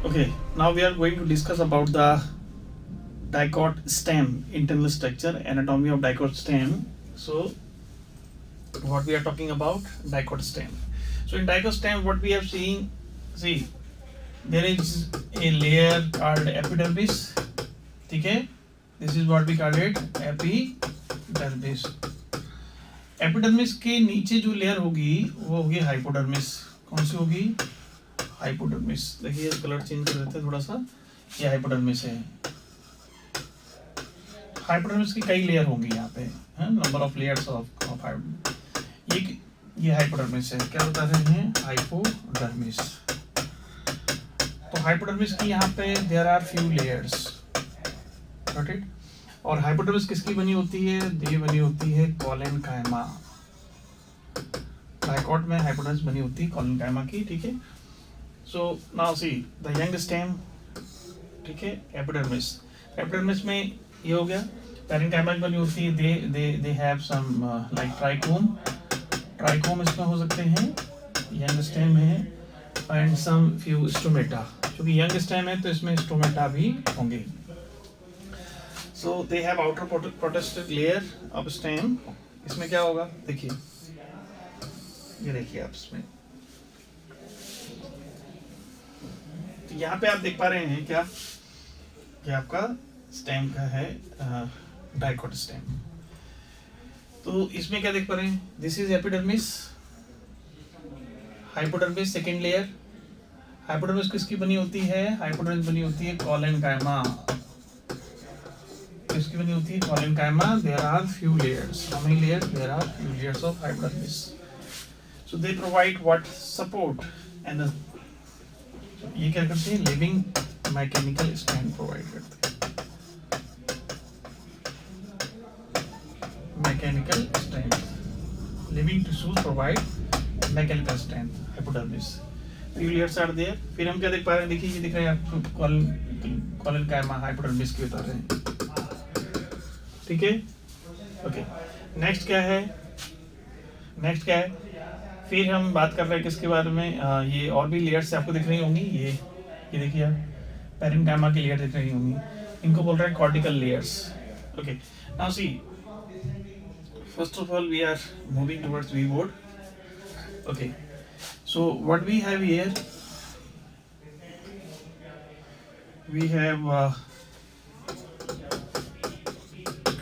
Okay, now we are going to discuss about the dicot stem, internal structure, anatomy of dicot stem. So, what we are talking about, dicot stem. So, in dicot stem, what we have seen, see, there is a layer called epidermis. Okay, this is what we call it, epidermis. Epidermis के नीचे जो layer होगी वो होगी hypodermis. कौन सी होगी? Hypodermis. देखिए colour change कर देते हैं थोड़ा सा. ये हाइपोडर्मिस है. हाइपोडर्मिस की कई लेयर होंगी यहाँ पे, नंबर ऑफ लेयर्स ऑफ ये हाइपोडर्मिस है. क्या बता रहे हैं? हाइपोडर्मिस. तो हाइपोडर्मिस की यहाँ पे there are few layers. Got it. और हाइपोडर्मिस किसकी बनी होती है? ये बनी होती है कोलेनकाइमा. डाइकॉट में हाइपोडर्मिस बनी होती है कोलेनकाइमा की. ठीक है. So now see the young stem. ठीक है. एपिडर्मिस. एपिडर्मिस में ये हो गया. पेरेन्काइमा बनी होती है. They have some like trichome. Trichome इसमें हो सकते हैं. यंग स्टेम है. And some few stomata. क्योंकि यंग स्टेम है तो इसमें स्टोमेटा भी होंगे. So they have outer protected layer of stem. इसमें क्या होगा? देखिए, ये देखिए आप इसमें. तो यहाँ पे आप देख पा रहे हैं क्या? ये आपका स्टेम का है डाइकॉट स्टेम. तो इसमें क्या देख पा रहे हैं? This is epidermis. Hypodermis second layer. Hypodermis किसकी बनी होती है? हाइपोडर्मिस बनी होती है कोलेनकाइमा. किसकी बनी होती है? Collenchyma. There are few layers. How many layers? There are few layers of hypodermis. So they provide what? Support. And ये क्या करते हैं? लिविंग मैकेनिकल स्ट्रेंथ प्रोवाइड करते हैं. Mechanical strength. Living tissues provide mechanical strength. Hypodermis. Few layers are there. फिर हम क्या देख पा रहे हैं? देखिए ये दिख रहा है आपको कोलेनकाइमा हाइपोडर्मिस की बता रहे हैं. ठीक है. ओके. नेक्स्ट क्या है? नेक्स्ट क्या है? फिर हम बात कर रहे हैं किसके बारे में? ये और भी लेयर्स आपको दिख रही होंगी. ये देखिए आप पेरेन्काइमा की लेयर दिख रही होंगी. इनको बोल रहे हैं cortical layers. Okay. Now see, first of all we are moving towards we board. Okay. So what we have here, we have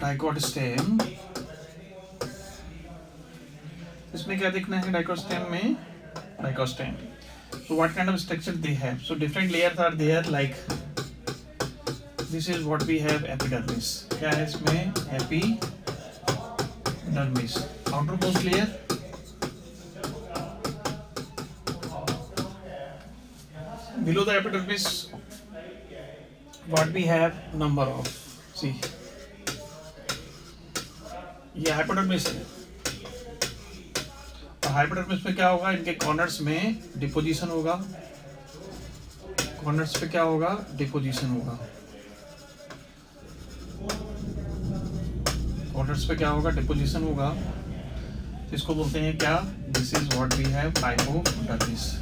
dicot stem. इसमें क्या देखना है? डाइकॉट स्टेम में dicot stem. So what kind of structure they have? So different layers are there. Like this is what we have. Epidermis. क्या है इसमें? Epidermis. Outermost layer. Below the epidermis what we have? Number of. सी, ये hypodermis है. और hypodermis में क्या होगा? इनके कॉर्नर्स में डिपोजिशन होगा. कॉर्नर्स पे क्या होगा? डिपोजिशन होगा. कॉर्नर्स पे क्या होगा? डिपोजिशन होगा. इसको बोलते हैं क्या? This is what we have hypodermis.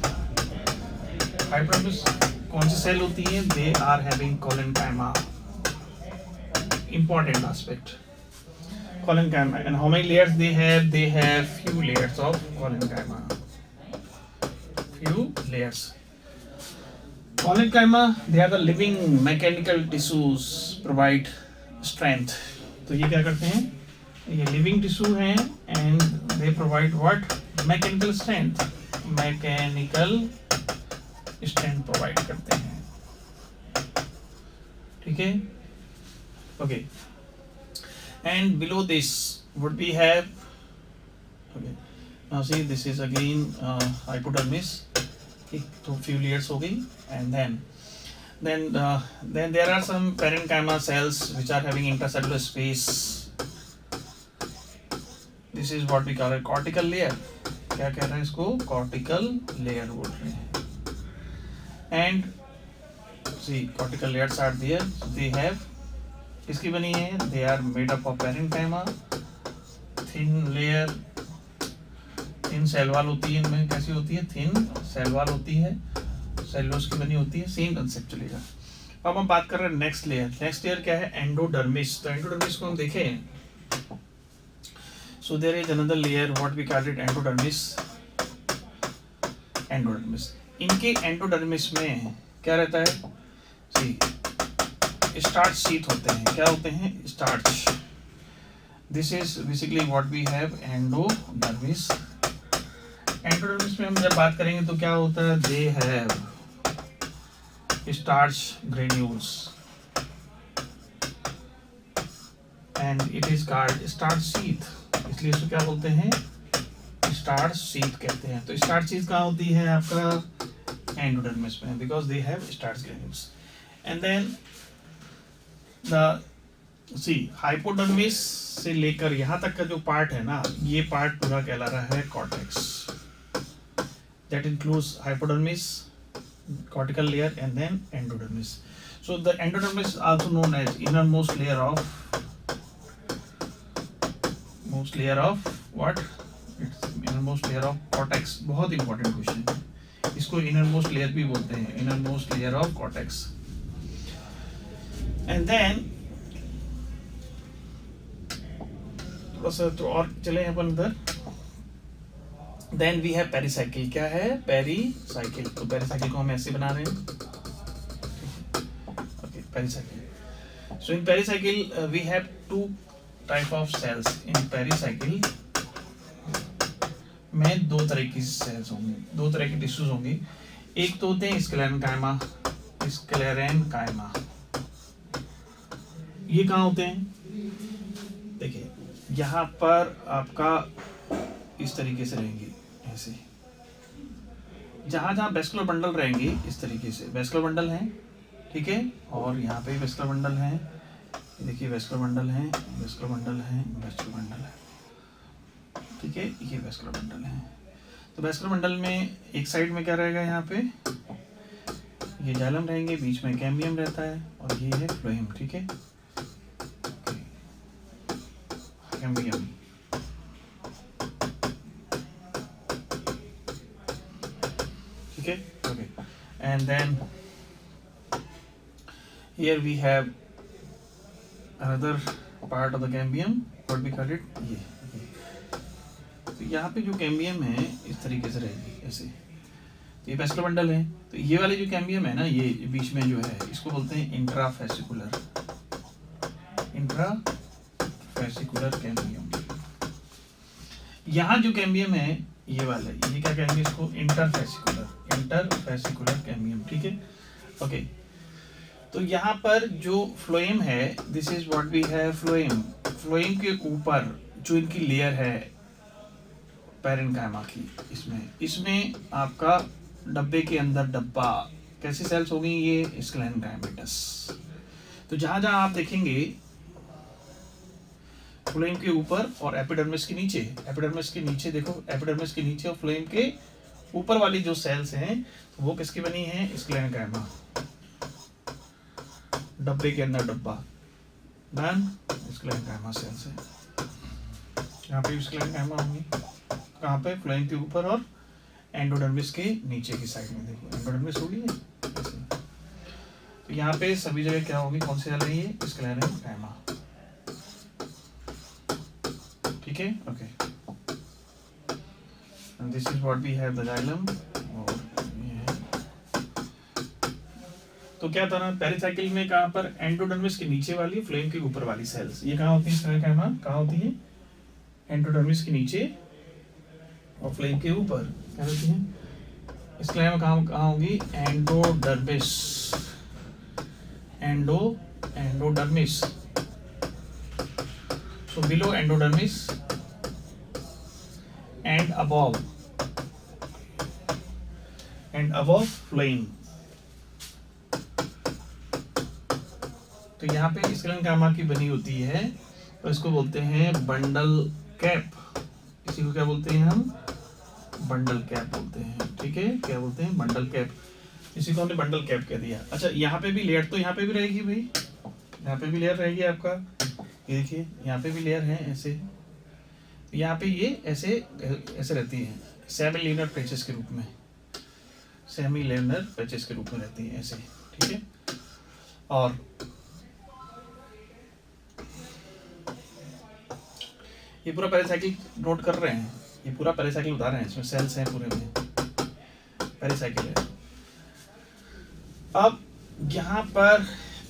Hypodermis कौन सी सेल होती है? They are having collenchyma. Important aspect. Colenchyma. And how many layers they have? They have few layers of colenchyma. Few layers. Colenchyma, they are the living mechanical tissues, provide strength. तो ये क्या करते हैं? ये living tissue हैं and they provide what? Mechanical strength. Mechanical strength provide करते हैं. ठीक है? Okay. And below this what we have? Okay. Now see, this is again hypodermis. तो few layers हो गई. And then there are some parenchyma cells which are having intercellular space. This is what we call a cortical layer. क्या कह रहे हैं इसको? cortical layer बोल रहे हैं. And see, cortical layers are there. They have किसकी बनी है? They are made up of parenchyma. Thin layer. Thin cell wall होती है इनमें. कैसी होती है? थिन सेल वॉल होती है. सेलुलोज की बनी होती है, सेम कंसेप्ट चलेगा। अब हम बात कर रहे हैं नेक्स्ट लेयर। नेक्स्ट लेयर क्या है? एंडोडर्मिस। तो एंडोडर्मिस को हम देखें, so there is another layer what we call it endodermis. Endodermis, इनके एंडोडर्मिस में क्या रहता है? सी स्टार्च शीट होते हैं। क्या होते हैं? Starch. This is basically what we have endodermis. Endodermis में हम जब बात करेंगे तो क्या होता है? They have starch granules and it is called starch sheath। इसलिए इसको क्या बोलते हैं? starch sheath कहते हैं। तो starch sheath कहाँ होती है आपका? एंडोडर्मिस में, because they have starch granules। and then the hypodermis से लेकर यहाँ तक का जो पार्ट है ना, ये पार्ट पूरा कहला रहा है cortex. that includes hypodermis, cortical layer and then endodermis। So the endodermis is also known as innermost layer of what? It's innermost layer of cortex। बहुत important question है, इसको innermost layer भी बोलते हैं, innermost layer of cortex। and then थोड़ा सा तो और चले अपन इधर। Then we have pericycle. क्या है? पेरिसाइकिल। तो पेरिसाइकिल को हम ऐसे बना रहे हैं, okay, pericycle. So in pericycle we have two type of cells. इन पेरिसाइकिल में दो तरह की सेल्स होंगी, दो तरह की टिश्यूज होंगी। एक तो होते हैं स्क्लेरेन्काइमा। स्क्लेरेन्काइमा ये कहाँ होते हैं? देखिए यहाँ पर आपका इस तरीके से रहेंगी, ऐसे। जहां जहां वेस्कुलर बंडल रहेंगे इस तरीके से, वेस्कुलर बंडल हैं, ठीक है, और यहाँ पे वेस्कुलर बंडल हैं, ये देखिए वेस्कुलर बंडल हैं, वेस्कुलर बंडल हैं, वेस्कुलर बंडल है, ठीक है, ये वेस्कुलर बंडल हैं। तो वेस्कुलर बंडल में एक साइड में क्या रहेगा? यहाँ पे ये जाइलम रहेंगे, बीच में कैम्बियम रहता है और ये है फ्लोएम, ठीक है, cambium. Okay, okay, and then here we have another part of the cambium, what we call it, ये। तो यहाँ पे जो कैम्बियम है इस तरीके से रहेगी, ऐसे। तो ये वेस्कुलर बंडल है। तो ये वाले जो कैम्बियम है ना, ये बीच में जो है, इसको बोलते हैं इंट्राफेसिकुलर, इंट्राफेसिकुलर कैम्बियम। यहाँ जो कैम्बियम है ये वाला, ये क्या कहेंगे इसको? इंटरफेसिकुलर, इंटरफेसिकुलर कैम्बियम, ठीक है, ओके। तो यहाँ पर जो फ्लोएम है, this is what we have phloem. Phloem के ऊपर जो इनकी लेयर है पैरेन्काइमा की, इसमें आपका डब्बे के अंदर डब्बा, कैसी सेल्स होगी? ये स्क्लेरेन्काइमेटस। तो जहां जहां आप देखेंगे फ्लोएम के ऊपर और एपिडर्मिस के नीचे, एपिडर्मिस के नीचे देखो, एपिडर्मिस के नीचे और फ्लोएम के ऊपर वाली जो सेल्स हैं तो वो किसकी बनी है? स्क्लेरेन्काइमा, डब्बे के अंदर डब्बा, डन, स्क्लेरेन्काइमा सेल्स है। यहाँ पे स्क्लेरेन्काइमा होंगी, कहाँ पे? फ्लोएम के ऊपर और एंडोडर्मिस के नीचे की साइड में, देखो एंडोडर्मिस होगी ऐसे। तो यहाँ पे सभी जगह क्या होगी? कौन सी सेल है ये? स्क्लेरेन्काइमा, ठीक है, okay. and this is what we have the xylem। और ये है, तो क्या था ना, पेरिसाइकिल में कहाँ पर? एंडोडर्मिस के नीचे वाली, फ्लोएम के ऊपर वाली सेल्स, ये कहाँ होती है? स्क्लेरेन्काइमा कहाँ होती है? एंडोडर्मिस के नीचे और फ्लोएम के ऊपर क्या होती है? स्क्लेरेन्काइमा कहाँ होगी? Endodermis, endodermis. So below endodermis and above phloem. तो यहाँ पे स्क्लेरेन्काइमा की बनी होती है, तो इसको बोलते हैं बंडल कैप। इसी को क्या बोलते हैं हम? बंडल कैप बोलते हैं, ठीक है, क्या बोलते हैं? Bundle cap. इसी को हमने बंडल कैप कह दिया। अच्छा, यहाँ पे भी लेयर, तो यहाँ पे भी रहेगी भाई, यहाँ पे भी लेयर रहेगी आपका, ये देखिए यहाँ पे भी लेयर है ऐसे। यहाँ पे ये ऐसे ऐसे रहती है, सेमिल्यूनर पैचेस के रूप में, सेमी लेमिनर पैचेस के रूप में रहती हैं ऐसे, ठीक है। और ये पूरा पेरिसाइकिल नोट कर रहे हैं, ये पूरा पेरिसाइकिल बता रहे हैं, इसमें सेल्स हैं पूरे में, पेरिसाइकिल है। अब यहाँ पर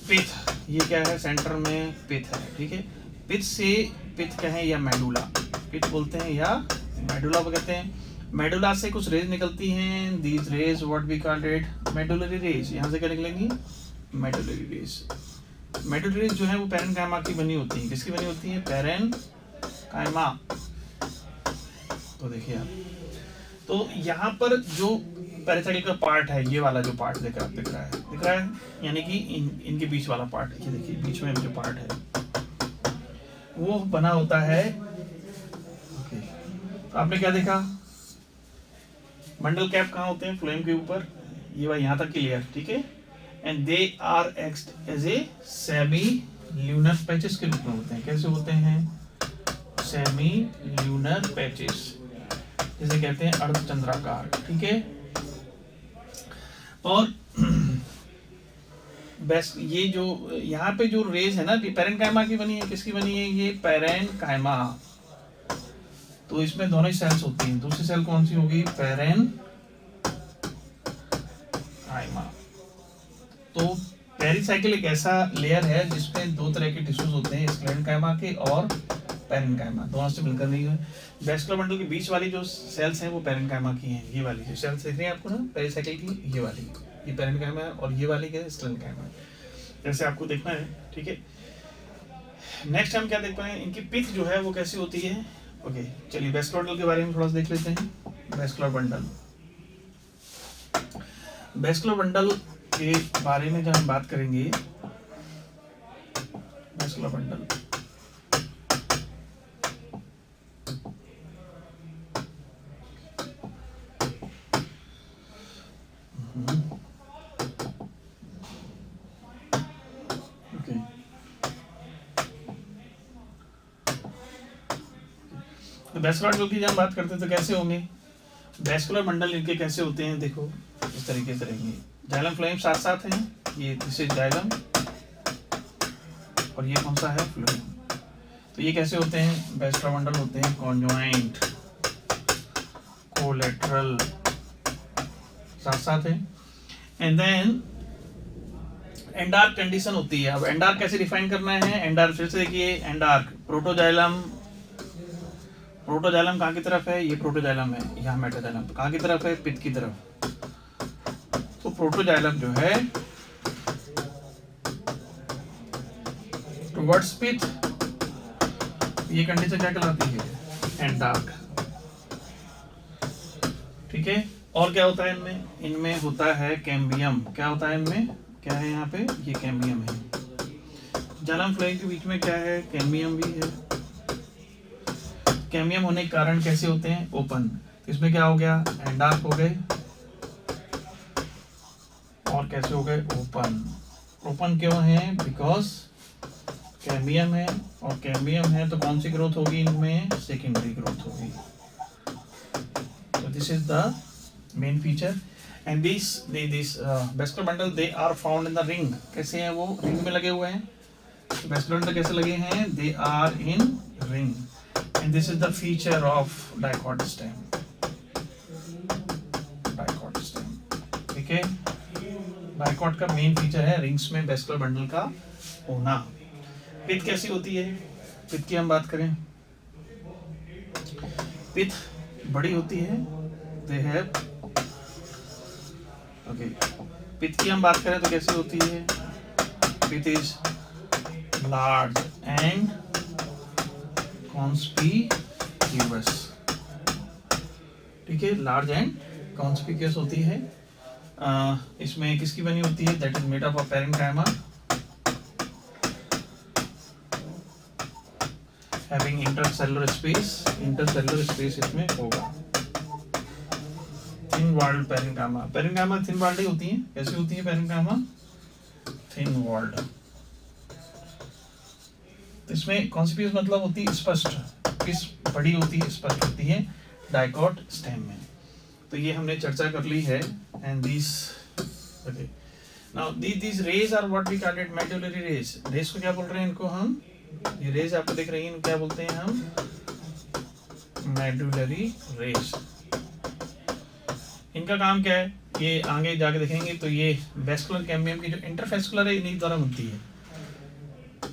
पिथ, ये क्या है, सेंटर में पिथ है, ठीक है। पिथ से, पिथ क्या है, या मेडुला पिथ बोलते हैं या मेडुला कहते हैं। मेडुला से कुछ रेज निकलती हैं, these rays what we call it medullary rays. यहाँ से क्या निकलेंगी, मेडुलरी रेज। मेडुलरी रेज जो है वो पैरेन्काइमा की बनी होती है। किसकी बनी होती है, पैरेन्काइमा। तो देखिए आप, तो यहाँ पर जो पेरिसाइकिल का पार्ट है, ये वाला जो पार्ट दिख रहा है, यानी कि इनके बीच वाला पार्ट, ये देखिए बीच में जो पार्ट है वो बना होता है। ओके, तो आपने क्या देखा, मंडल कैप कहाँ होते हैं, फ्लोएम के ऊपर, ये भाई यहाँ तक क्लियर, ठीक है। And they are act as a semilunar patches के रूप में होते हैं। कैसे होते हैं, सेमी ल्यूनर पैचेस, जिसे कहते हैं अर्धचंद्राकार, ठीक है। और बेस्ट, ये जो यहाँ पे जो रेज है ना, पैरेन्काइमा की बनी है। किसकी बनी है, ये पैरेन्काइमा। तो इसमें दोनों ही सेल्स होती हैं। दूसरी सेल कौन सी होगी, पैरेन्काइमा। तो पेरिसाइकिल एक ऐसा लेयर है जिसमें दो तरह के टिश्यूज होते हैं, स्क्लेरेन्काइमा के और पैरेन्काइमा, दोनों से मिलकर नहीं है। वेस्कुलर बंडल के बीच वाली जो सेल्स हैं वो पैरेन्काइमा की हैं। ये वाली जो सेल्स दिख रही है आपको ना पेरिसाइकिल की, ये वाली, ये पैरेन्काइमा है, और ये वाली क्या है, स्क्लेरेन्काइमा है। जैसे आपको देखना है, ठीक है। नेक्स्ट हम क्या देख पाए, इनकी पिथ जो है वो कैसी होती है। ओके, चलिए वेस्कुलर बंडल के बारे में थोड़ा सा देख लेते हैं। वेस्कुलर बंडल, वेस्कुलर बंडल के बारे में जब हम बात करेंगे, वेस्कुलर बंडल, वेस्कुलर बंडल की जब हम बात करते हैं तो कैसे होंगे, वेस्कुलर बंडल इनके कैसे होते हैं, देखो इस तरीके से रहेंगे। जाइलम फ्लोएम साथ साथ हैं, ये दिस इज जाइलम और ये कौन सा है, फ्लोएम। तो ये कैसे होते हैं, वेस्कुलर बंडल होते हैं कॉन्जॉइंट, कोलैटरल, साथ साथ है। एंड देन एंडार्क कंडीशन होती है। अब एंडार्क कैसे डिफाइन करना है, एंडार्क फिर से देखिए, एंडार्क प्रोटोजाइलम, प्रोटोजाइलम कहाँ की तरफ है, ये प्रोटोजाइलम है, यहाँ मेटाजाइलम कहाँ की तरफ है, पिथ की तरफ। तो प्रोटोजाइलम जो है टुवर्ड्स पिथ, ये कंडीशन क्या कहलाती है, एंडार्क, ठीक है। और क्या होता है इनमें, इनमें होता है कैम्बियम। क्या होता है इनमें, क्या है यहाँ पे, ये कैम्बियम है। जाइलम फ्लोएम के बीच में क्या है, कैम्बियम भी है। कैम्बियम होने के कारण कैसे होते हैं, ओपन। इसमें क्या हो गया, एंडार्क हो गए, और कैसे हो गए, ओपन। ओपन क्यों है, बिकॉज कैम्बियम है, और कैम्बियम है तो कौन सी ग्रोथ होगी इनमें, सेकेंडरी ग्रोथ होगी। तो this is the main feature. And this vascular bundle they are found in the ring. कैसे हैं वो, रिंग में लगे हुए हैं। वेस्कुलर बंडल कैसे लगे हैं, they are in ring. And this is the feature of dicot stem. Dicot stem, ठीक है। डाइकॉट का मेन फीचर है रिंग्स में वेस्कुलर बंडल का होना। पिथ कैसी होती है, पिथ की हम बात करें, पिथ बड़ी होती है, दे हैव, ओके। पिथ की हम बात करें तो कैसी होती है, pith is large and conspicuous, ठीक है, लार्ज एंड कॉन्स्पिक्यूअस होती है। इसमें किसकी बनी होती है, that is made up of parenchyma having intercellular space इसमें होगा। Thin walled parenchyma, parenchyma thin walled ही होती है। कैसी होती है पैरेन्काइमा, थिन वॉल्ड। इसमें कॉन्स्पिक्यूअस मतलब होती है स्पष्ट, किस बड़ी होती है, स्पष्ट होती है डाइकॉट स्टेम में। तो ये हमने चर्चा कर ली है। And this okay, now these rays are what we call it medullary rays। Rays को क्या बोल रहे हैं इनको हम, ये रेज आपको दिख रही है इनको क्या बोलते हैं हम, मेडुलरी रेज। इनका काम क्या है ये आगे जाके देखेंगे। तो ये वेस्कुलर कैम्बियम की जो इंटरफेस्कुलर है इन्हीं द्वारा बनती है,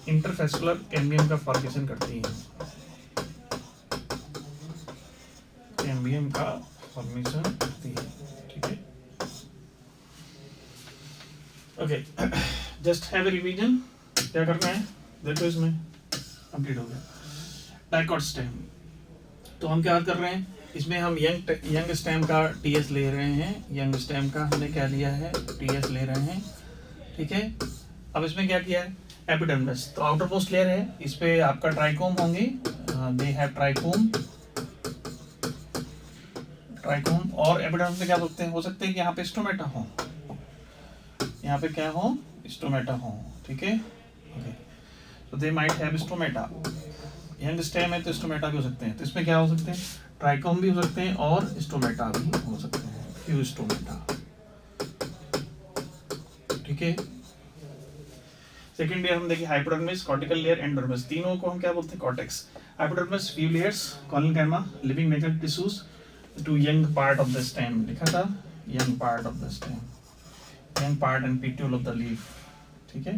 इंटरफेस्कुलर कैम्बियम का फॉर्मेशन करती है, कैम्बियम का फॉर्मेशन करती है, ठीक है। Okay, just have a revision, क्या करना है देखो, इसमें कंप्लीट हो गया। डाइकॉट स्टेम, तो हम क्या कर रहे हैं इसमें, हम यंग स्टेम का टीएस ले रहे हैं, यंग स्टेम का हमने क्या लिया है टीएस ले रहे हैं, ठीक है। अब इसमें क्या किया है एपिडर्मिस, तो आउटर मोस्ट लेयर है, इस पे आपका ट्राइकोम होंगे, दे हैव ट्राइकोम, ट्राइकोम। और एपिडर्मिस में क्या बोलते हैं, हो सकते हैं कि यहाँ पे स्टोमेटा हो, यहाँ पे क्या हो स्टोमेटा हो, ठीक है। ओके, तो they might have stomata, young stem है तो स्टोमेटा भी हो सकते हैं। तो इसमें क्या हो सकते हैं ट्राइकोम भी हो सकते हैं और स्टोमेटा भी हो सकते हैं, फ्यू स्टोमेटा, ठीक है। सेकेंड लेयर हम देखिए हाइपोडर्मिस, कॉर्टिकल लेयर, एंडोडर्मिस, तीनों को हम क्या बोलते हैं cortex. Hypodermis few layers, collenchyma, living natural tissues to young part of the stem, लिखा था young part of the stem, young part and petiole of the leaf, ठीक है।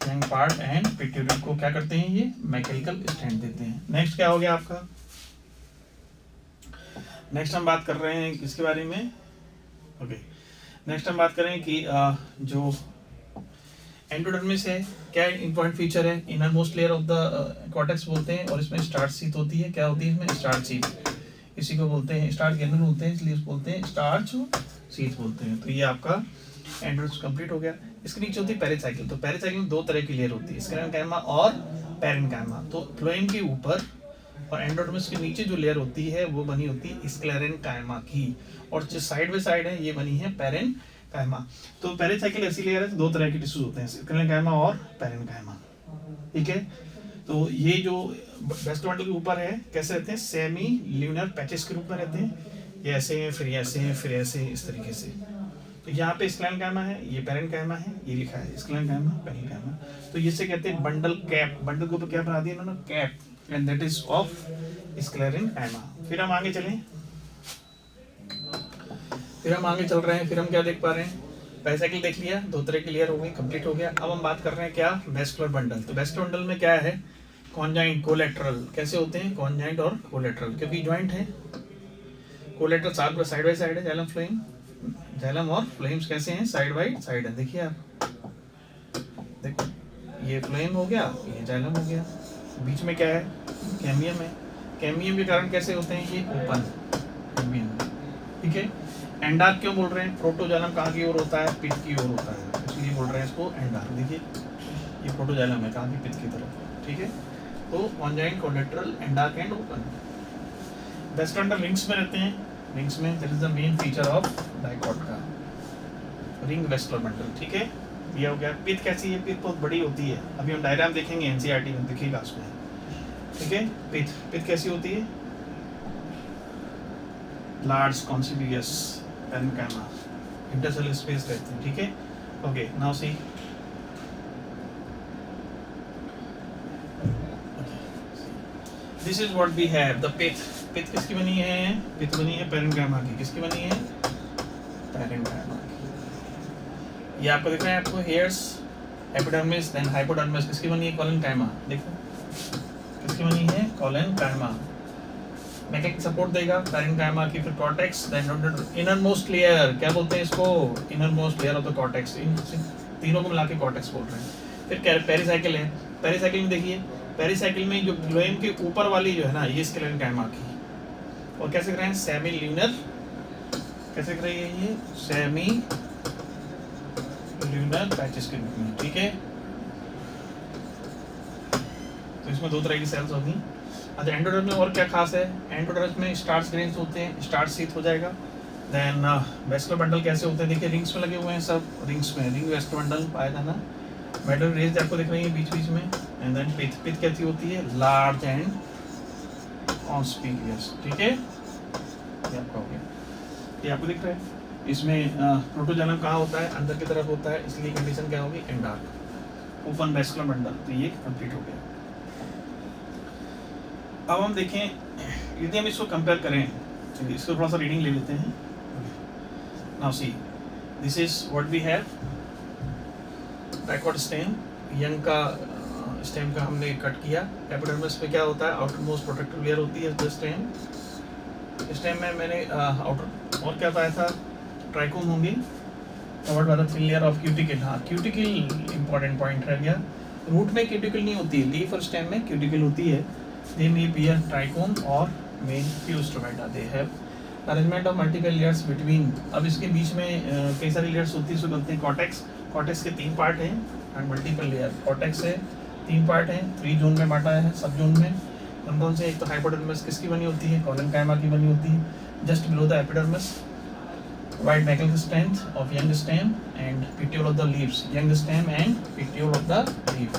यंग पार्ट एंड पिट्यूल को क्या करते हैं ये मैकेनिकल स्टैंड देते हैं। नेक्स्ट क्या हो गया आपका, नेक्स्ट हम बात कर रहे हैं किसके बारे में, ओके, नेक्स्ट हम बात करें कि जो एंडोडर्मिस है क्या इंपॉर्टेंट फीचर है, inner most layer of the cortex बोलते हैं, और इसमें स्टार्च शीथ होती है, क्या होती है इसमें स्टार्च शीथ, इसी को बोलते हैं स्टार्च ग्रैन्युल होते हैं इसलिए बोलते हैं स्टार्च शीथ बोलते हैं। तो ये आपका एंडोडर्मिस कंप्लीट हो गया। इसके नीचे होती है पेरिसाइकिल, तो पेरिसाइकिल में दो तरह की लेयर होती है, स्क्लेरेन्काइमा और पेरेन्काइमा। तो फ्लोएम के ऊपर और एंडोडर्मिस के नीचे जो लेयर होती है वो बनी होती है स्क्लेरेन्काइमा की, और जो साइड बाय साइड है ये बनी है पेरेन्काइमा। तो पेरिसाइकिल ऐसी लेयर है, दो तरह के टिश्यूज होते हैं स्क्लेरेन्काइमा और पेरेन्काइमा, ठीक है। तो ये जो वेस्टोमेंटल के ऊपर है कैसे रहते हैं सेमी ल्यूनर पैचेस के रूप में रहते हैं, ये ऐसे हैं फिर ऐसे हैं फिर ऐसे, इस तरीके से। तो यहाँ पे स्क्लेरेन्काइमा है, ये पेरेन्काइमा है, ये लिखा है स्क्लेरेन्काइमा पेरेन्काइमा। तो इसे कहते हैं बंडल कैप, बंडल के ऊपर क्या बना दिया इन्होंने cap, and that is of sclerenchyma. फिर हम आगे चलें, फिर हम आगे चल रहे हैं, फिर हम क्या देख पा रहे हैं पेरिसाइकिल देख लिया, दो तरह की लेयर हो गई, कंप्लीट हो गया। अब हम बात कर रहे हैं क्या वेस्कुलर बंडल। तो वेस्कुलर बंडल में क्या है कॉन्जाइंट कोलेटरल, कैसे होते हैं कॉन्जाइंट और कोलेटरल, क्योंकि जॉइंट है, कोलेटरल साइड बाय साइड है, जाइलम फ्लोएम, जाइलम और फ्लोएम्स कैसे हैं साइड बाय साइड है। देखिए आप देखो ये फ्लोएम हो गया, ये जाइलम हो गया, बीच में क्या है कैम्बियम है, कैम्बियम के कारण कैसे होते हैं ये ओपन कैम्बियम, ठीक है। एंडार्क क्यों बोल रहे हैं, प्रोटोजाइलम कहाँ की ओर होता है पित की ओर होता है, इसलिए बोल रहे हैं इसको एंडार्क। देखिए ये प्रोटोजाइलम है कहाँ की पित की तरफ, ठीक है। तो conjoint collateral endarch and open. Western rings में रहते हैं, रिंग्स में that is the main feature of dicot का रिंग वेस्कुलर बंडल, ठीक है। ये हो गया। पित कैसी है, पित बहुत बड़ी होती है, अभी हम डायग्राम देखेंगे एनसीईआरटी में दिखेगा उसमें, ठीक है। पित कैसी होती है large conspicuous parenchyma, intercellular space कहते हैं, ठीक है। Okay now see this is what we have the pith. Pith किसकी बनी है, पित बनी है पेरेन्काइमा की, किसकी बनी है पेरेन्काइमा की। ये आपको दिख रहा है आपको हेयर्स एपिडर्मिस देन हाइपोडर्मिस, किसकी बनी है कॉलनकाइमा, देखो किसकी बनी है कॉलनकाइमा। मैकेनिकल सपोर्ट देगा पेरेन्काइमा की, फिर cortex then inner most layer, क्या बोलते हैं इसको inner most layer of the cortex, इन तीनों को मिला के कॉर्टेक्स बोल रहे हैं। फिर पेरिसाइकिल है, पेरिसाइकिल में देखिए पेरिसाइकिल में जो फ्लोएम के ऊपर वाली जो है ना ये स्क्लेरेन्काइमा की, और कैसे कर रहे हैं सेमी ल्यूनर, कैसे कर रही है ये सेमी ल्यूनर पैचेस के रूप में, ठीक है। तो इसमें दो तरह की सेल्स होगी। अच्छा एंडोडर्मिस में और क्या खास है, एंडोडर्मिस में स्टार्च ग्रेन्स होते हैं, स्टार्च शीथ हो जाएगा। देन वेस्कुलर बंडल कैसे होते हैं, देखिए रिंग्स में लगे हुए हैं सब, रिंग्स में रिंग वेस्कुलर बंडल पाया था ना, मेडल रेज आपको दिख रही है बीच बीच में। एंड देन पित कैसी होती है लार्ज एंड कॉन्स्पिकुअस, ठीक है, ये आपका हो गया। ये आपको दिख रहा है। इसमें प्रोटोजोनम कहाँ होता है, अंदर की तरफ होता है, इसलिए कंडीशन क्या होगी, एंडार्क ओपन वैस्कुलर बंडल। तो ये कंप्लीट हो गया। अब हम देखें यदि हम इसको कंपेयर करें, चलिए इसको थोड़ा सा रीडिंग ले लेते हैं। Now see this is what we have, dicot stem, young का स्टेम का हमने कट किया। एपिडर्मिस में क्या होता है, आउटर मोस्ट प्रोटेक्टिव लेयर होती है द स्टेम। स्टेम में मैंने आउटर और क्या बताया था, ट्राइकोम होंगी covered by the thin layer of cuticle. हाँ, क्यूटिकल इंपॉर्टेंट पॉइंट रह गया। रूट में क्यूटिकल नहीं होती है, लीफ और स्टेम में क्यूटिकल होती है। दे मे बियर ट्राइकोम और main fuse stomata. They have arrangement of multiple layers between. अब इसके बीच में कई सारी लेयर्स होती है, इसको बोलते हैं कॉर्टेक्स। कॉर्टेक्स के 3 पार्ट हैं एंड मल्टीपल लेयर। कॉर्टेक्स से 3 पार्ट हैं, 3 जोन में बांटा है, सब जोन में। कौन कौन से, एक तो हाइपोडर्मिस किसकी बनी होती है, कोलेनकाइमा की बनी होती है, just below the epidermis. Wide mechanical strength of young stem and petiole of the leaves, young stem and petiole of the leaf।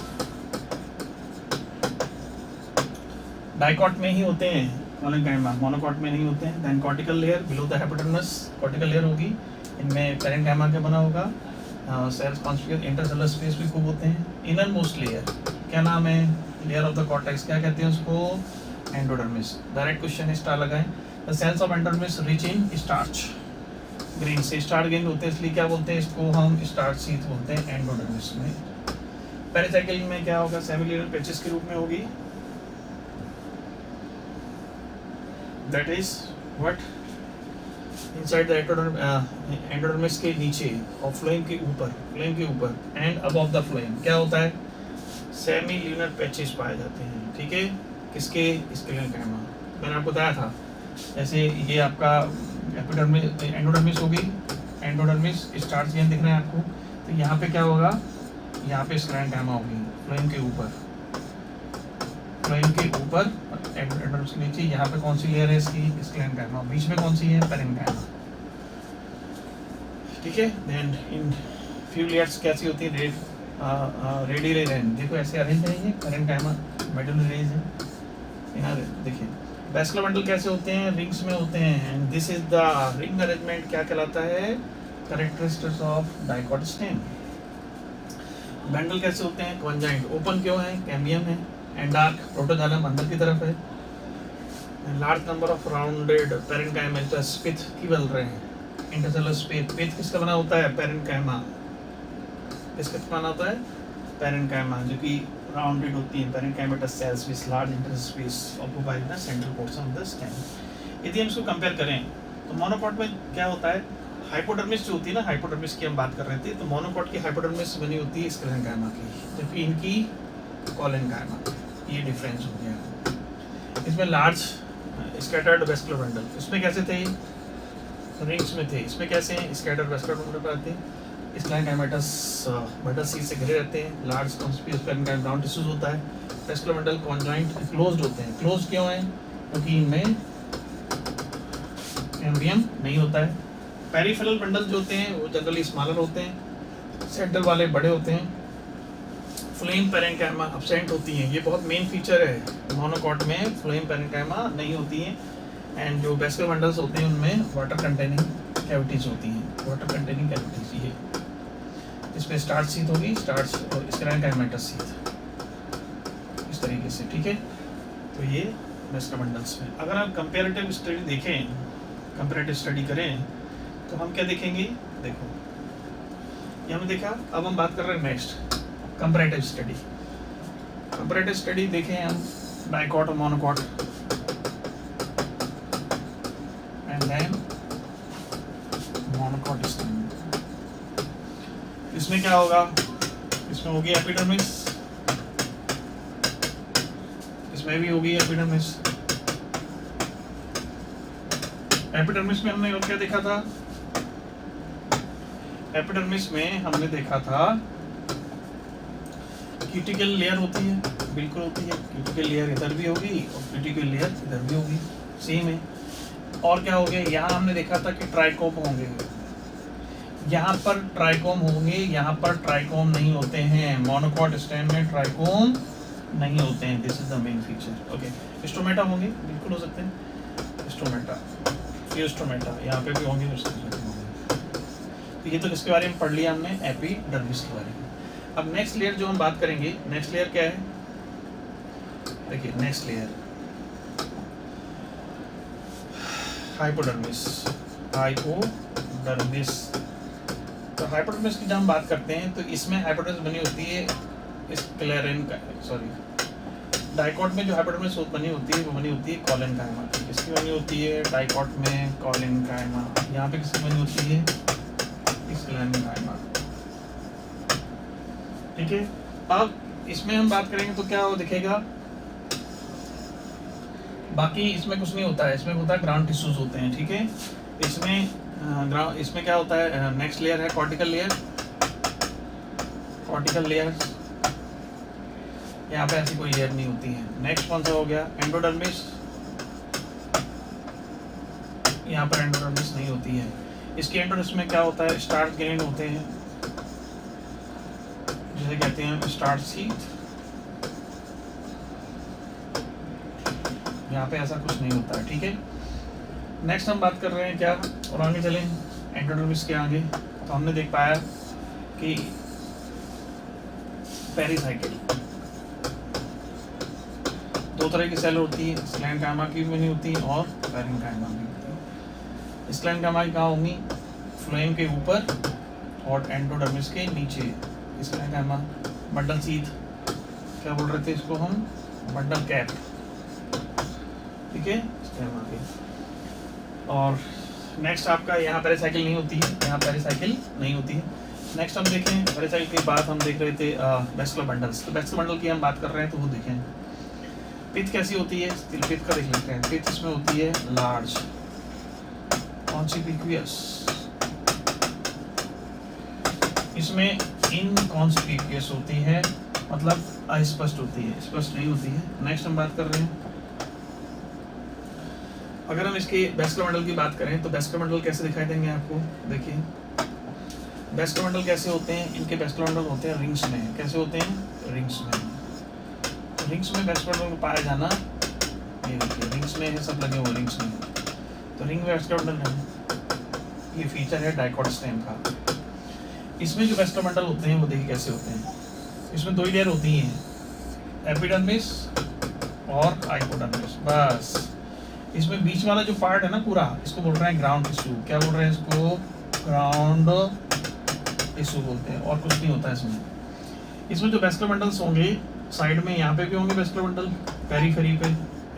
Dicot में ही होते हैं कोलेनकाइमा, मोनोकॉट में नहीं होते हैं। Then cortical layer below the epidermis, cortical layer होगी, इनमें parenchyma के बना होगा। सेल्स कॉन्स्टिट्यूट इंटरसेलुलर स्पेस भी खूब होते हैं। इनर मोस्ट लेयर क्या नाम है, लेयर ऑफ द कॉर्टेक्स, क्या कहते हैं उसको, एंडोडर्मिस। डायरेक्ट क्वेश्चन है, स्टार लगाएं। The cells of endodermis rich in starch, grain से स्टार्च गेन होते हैं, इसलिए क्या बोलते हैं इसको हम, स्टार्च शीथ बोलते हैं एंडोडर्मिस में। पेरिसाइकिल में क्या होगा, सेमिलियर पैचेस के रूप में होगी। That is what inside the endodermis के नीचे और फ्लोएम के ऊपर एंड अबव द फ्लोएम क्या होता है, सेमी ल्यूनर पैचेस पाए जाते हैं। ठीक है, किसके, कोलेनकाइमा। मैंने आपको बताया था, जैसे ये आपका एपिडर्मिस, एंडोडर्मिस होगी, एंडोडर्मिस स्टार्च गेन दिख रहे हैं आपको, तो यहाँ पे क्या होगा, यहाँ पे कोलेनकाइमा होगी फ्लोएम के ऊपर, एंडोडर्मिस के नीचे। यहाँ पे कौन सी लेयर है इसकी, कोलेनकाइमा। बीच में कौन सी है, पेरेन्काइमा। ठीक है, देन इन फ्यू लेयर्स कैसी होती है, रेडियली अरेंज, देखो ऐसे अरेंज है, ये पेरेन्काइमा मेडुलरी रेंज है। यहाँ देखिए वैस्कुलर बंडल कैसे होते हैं, रिंग्स में होते हैं। And this is the ring arrangement, क्या कहलाता है, characteristics of dicot stem. Bundle कैसे होते हैं, कॉन्जाइंट, ओपन क्यों है, कैम्बियम है। एंडार्क, प्रोटोजोनम अंदर की तरफ है। Large number of rounded parenchyma, तो स्पिथ की बन रहे हैं। इंटरसेलुलर स्पेस, पेज किसका बना होता है, पेरेन्काइमा। किसका बना होता है, पेरेन्काइमा, जो कि राउंडेड होती है। Parenchymatous cells with large interspace occupied the central portion of the stem. यदि हम इसको कंपेयर करें तो मोनोकॉट में क्या होता है, हाइपोडर्मिस जो होती है ना, हाइपोडर्मिस की हम बात कर रहे थे, तो मोनोकॉट की हाइपोडर्मिस बनी होती है कोलेनकाइमा की, जबकि इनकी कोलेनकाइमा। ये डिफरेंस हो गया। इसमें लार्ज स्कैटर्ड वेस्कुलर बंडल, इसमें कैसे थे, रिंग्स में थे। इसमें कैसे हैं, स्कैटर्ड वेस्कुलर बंडल आते हैं। कोलेनकाइमेटस बंडल सीट से घिरे रहते हैं। Large conspicuous parenchyma ground tissues होता है। वेस्कुलर बंडल कॉन्जॉइंट क्लोज्ड होते हैं। क्लोज क्यों है, क्योंकि इनमें कैम्बियम नहीं होता है। पेरिफेरल बंडल जो होते हैं वो जनरली स्मॉलर होते हैं, सेंटर वाले बड़े होते हैं। फ्लोएम पेरेन्काइमा अब्सेंट होती हैं, ये बहुत मेन फीचर है मोनोकॉट में, फ्लोएम पेरेन्काइमा नहीं होती हैं। एंड जो वेस्कुलर बंडल्स होते हैं उनमें वाटर कंटेनिंग कैविटीज होती हैं, वाटर कंटेनिंग कैविटीज। ये इसमें स्टार्च शीथ होगी, स्टार्च और कोलेनकाइमेटस शीथ, इस तरीके से। ठीक है, तो ये वेस्कुलर बंडल्स में। अगर आप कंपैरेटिव स्टडी देखें, कंपैरेटिव स्टडी करें, तो हम क्या देखेंगे, देखो ये हमने देखा। अब हम बात कर रहे हैं next comparative study. Comparative study देखें हम, डाइकॉट और monocot, and then monocot stem. इसमें क्या होगा, इसमें होगी एपिडर्मिस, इसमें भी होगी एपिडर्मिस। एपिडर्मिस में हमने और क्या देखा था, एपिडर्मिस में हमने देखा था क्यूटिकल लेयर होती है, बिल्कुल होती है। क्यूटिकल लेयर इधर भी होगी और क्यूटिकल लेयर इधर भी होगी, सेम है। और क्या हो गया, यहाँ हमने देखा था कि ट्राइकोम होंगे, यहाँ पर ट्राइकोम होंगे, यहाँ पर ट्राइकोम नहीं होते हैं। मोनोकॉट स्टेम में ट्राइकोम नहीं होते हैं, this is the main feature. Okay, stomata होंगे, बिल्कुल हो सकते हैं स्टोमेटा। स्टियोस्टोमेटा, यहाँ पे भी होंगे। तो ये तो किसके बारे में पढ़ लिया हमने, एपिडर्मिस के बारे में। अब नेक्स्ट लेयर जो हम बात करेंगे, नेक्स्ट लेयर क्या है, देखिए नेक्स्ट लेयर हाइपोडर्मिस। हाइपोडर्मिस, तो हाइपोडर्मिस की जब हम बात करते हैं तो इसमें हाइपोडर्मिस बनी होती है स्क्लेरेन का, सॉरी डाइकॉट में जो हाइपोडर्मिस बनी होती है वो बनी होती है कॉलेनकाइमा की। किसकी बनी होती है, डाइकॉट में कॉलेनकाइमा। यहाँ पे किसकी बनी होती है, स्क्लेरेनकाइमा। ठीक है, अब इसमें हम बात करेंगे तो क्या वो दिखेगा, बाकी इसमें कुछ नहीं होता है, इसमें होता है ग्राउंड टिश्यूज होते हैं। ठीक है, इसमें क्या होता है, नेक्स्ट लेयर है कॉर्टिकल लेयर। कॉर्टिकल लेयर, यहाँ पे ऐसी कोई लेयर नहीं होती है। नेक्स्ट कौन सा हो गया, एंडोडर्मिस। यहाँ पर एंडोडर्मिस नहीं होती है। इसके एंडोडर्मिस में क्या होता है, स्टार्च ग्रेन होते हैं, जिसे कहते हैं स्टार्च शीथ। यहाँ पे ऐसा कुछ नहीं होता है। ठीक है, नेक्स्ट हम बात कर रहे हैं क्या, और आगे चलें एंडोडर्मिस के आगे, तो हमने देख पाया कि पेरिसाइकिल, दो तरह की सेल होती है, स्क्लेरेनकाइमा की भी नहीं होती और पेरेन्काइमा की होती है। स्क्लेरेनकाइमा की कहाँ होंगी, फ्लोएम के ऊपर और एंडोडर्मिस के नीचे। स्क्लेरेनकाइमा बंडल शीथ, क्या बोल रहे थे इसको हम, बंडल कैप। ठीक है, और नेक्स्ट आपका यहाँ पेरिसाइकिल नहीं होती है, यहाँ पेरिसाइकिल नहीं होती है। नेक्स्ट हम देखें, पेरिसाइकिल के बाद हम देख रहे थे वेस्कुलर बंडल्स। तो वेस्कुलर बंडल की हम बात कर रहे हैं तो वो देखें पिथ कैसी होती है, पिथ का देख लेते हैं। पिथ इसमें होती है लार्ज, कॉन्सिपिक्यूअस। इसमें इनकॉन्स्पिक्यूअस होती है, मतलब अस्पष्ट होती है, स्पष्ट नहीं होती है। नेक्स्ट हम बात कर रहे हैं, अगर हम इसके वेस्कुलर बंडल की बात करें तो वेस्कुलर बंडल कैसे दिखाई देंगे आपको, देखिए वेस्कुलर बंडल कैसे होते हैं, इनके वेस्कुलर बंडल होते हैं रिंग्स में। कैसे होते हैं, रिंग्स में। रिंग्स में वेस्कुलर बंडल पाया जाना, ये देखिए रिंग्स में है, सब लगे हुए रिंग्स में। तो रिंग वेस्कुलर बंडल है, ये फीचर है डाइकॉट स्टेम का। इसमें जो वेस्कुलर बंडल होते हैं वो देखिए कैसे होते हैं। इसमें दो ही लेयर होती हैं, एपिडर्मिस और हाइपोडर्मिस, बस। इसमें बीच वाला जो पार्ट है ना पूरा, इसको बोल रहे हैं ग्राउंड टिश्यू। क्या बोल रहे हैं इसको, ग्राउंड टिश्यू बोलते हैं, और कुछ नहीं होता है इसमें। इसमें जो वेस्कुलर बंडल्स होंगे साइड में, यहाँ पे भी होंगे वेस्कुलर बंडल, पेरीफेरी पे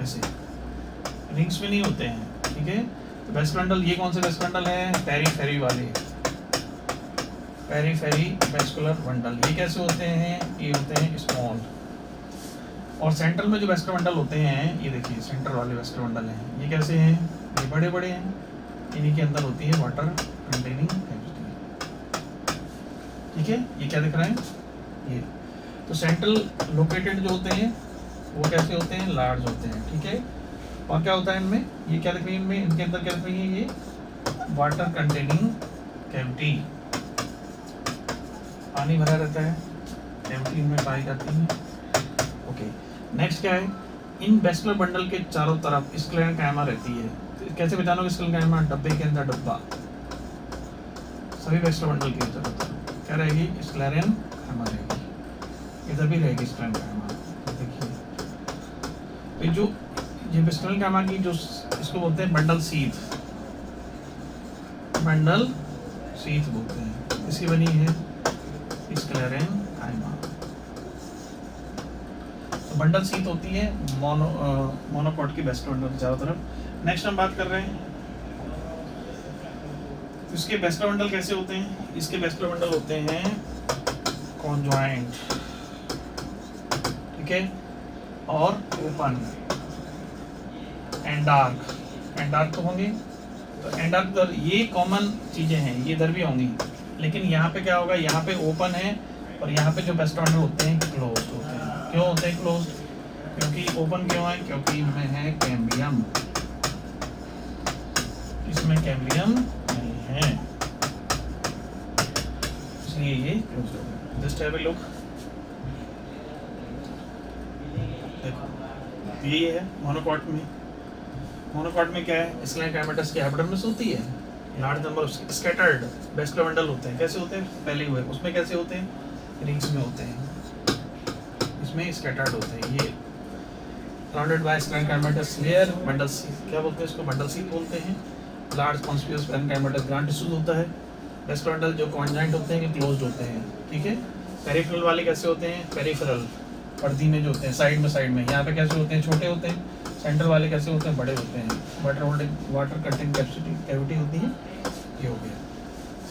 ऐसे, रिंग्स में नहीं होते हैं। ठीक है, तो वेस्कुलर बंडल, ये कौन से वेस्कुलर बंडल है, पेरीफेरी वाले, पेरीफेरी वेस्कुलर बंडल। ये कैसे होते हैं, ये होते हैं स्मॉल। और सेंट्रल में जो वेस्कुलर बंडल होते हैं, ये देखिए सेंटर वाले वेस्कुलर बंडल हैं, ये कैसे हैं, ये बड़े बड़े हैं। इन्हीं के अंदर होती है वाटर कंटेनिंग कैविटी। ठीक है, ये क्या दिख रहा है, ये तो सेंट्रल लोकेटेड जो होते हैं वो कैसे होते हैं, लार्ज होते हैं। ठीक है, और क्या होता है इनमें, ये क्या दिख रही है इनमें, इनके अंदर क्या दिख रही है, ये वाटर कंटेनिंग कैविटी, पानी भरा रहता है, कैविटी इनमें पाई जाती है। ओके, नेक्स्ट क्या है, इन वेस्कुलर बंडल के चारों तरफ स्क्लेरेनकाइमा रहती है। तो कैसे पहचानोगे स्क्लेरेनकाइमा, डब्बे के अंदर डब्बा, सभी वेस्कुलर बंडल के तरफ क्या रहेगी, स्क्लेरेनकाइमा रहेगी। इधर भी रहेगी स्क्लेरेनकाइमा। देखिए तो जो ये स्क्लेरेनकाइमा की जो इसको बोलते हैं बंडल शीथ, बंडल शीथ बोलते हैं, इसकी बनी है स्क्लेरेनकाइमा। बंडल शीथ होती है मोनोकॉट की वेस्कुलर बंडल के चारों तरफ। नेक्स्ट हम बात कर रहे हैं इसके वेस्कुलर बंडल कैसे होते हैं। इसके वेस्कुलर बंडल होते हैं कॉन्जॉइंट, ठीक है, और ओपन, एंडार्क। एंडार्क तो होंगे, तो एंडार्क ये कॉमन चीजें हैं, ये इधर भी होंगी, लेकिन यहाँ पे क्या होगा, यहाँ पे ओपन है और यहाँ पे जो वेस्कुलर बंडल होते हैं क्लोज होते हैं। क्यों होते हैं क्लोज, क्योंकि ओपन क्यों है, क्योंकि इनमें है कैम्बियम, इसमें कैम्बियम नहीं है, इसलिए ये क्लोज हो गया। जस्ट हैव अ लुक, देखो ये है मोनोकॉट में, मोनोकॉट में क्या है, स्क्लेरल कैमेटस की एपिडर्मिस होती है, large number of scattered vascular bundle होते हैं। कैसे होते हैं, पहले हुए उसमें कैसे होते हैं, रिंग्स में होते हैं, इसमें स्कैटर्ड होते हैं। ये surrounded by scleral कैमेटस layer, bundle sheath, क्या बोलते हैं इसको, बंडल शीथ बोलते हैं। Large conspicuous scleral कैमेटस grand tissues होता है। वेस्कुलर बंडल जो कॉन्जाइंट होते हैं कि क्लोज्ड होते हैं, ठीक है। पेरिफेरल वाले कैसे होते हैं, पेरिफेरल पर्दी में जो होते हैं, साइड में यहाँ पे कैसे होते हैं, छोटे होते हैं। सेंट्रल वाले कैसे होते हैं, बड़े होते हैं। वाटर कंटेंट कैविटी होती है, ये हो गया।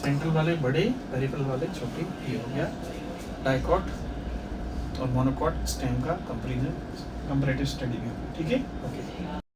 सेंट्रल वाले बड़े, पेरिफेरल वाले छोटे, ये हो गया। डाइकॉट और मोनोकॉट स्टेम का कंपैरिजन, कंपैरेटिव स्टडी में, ठीक है, ओके।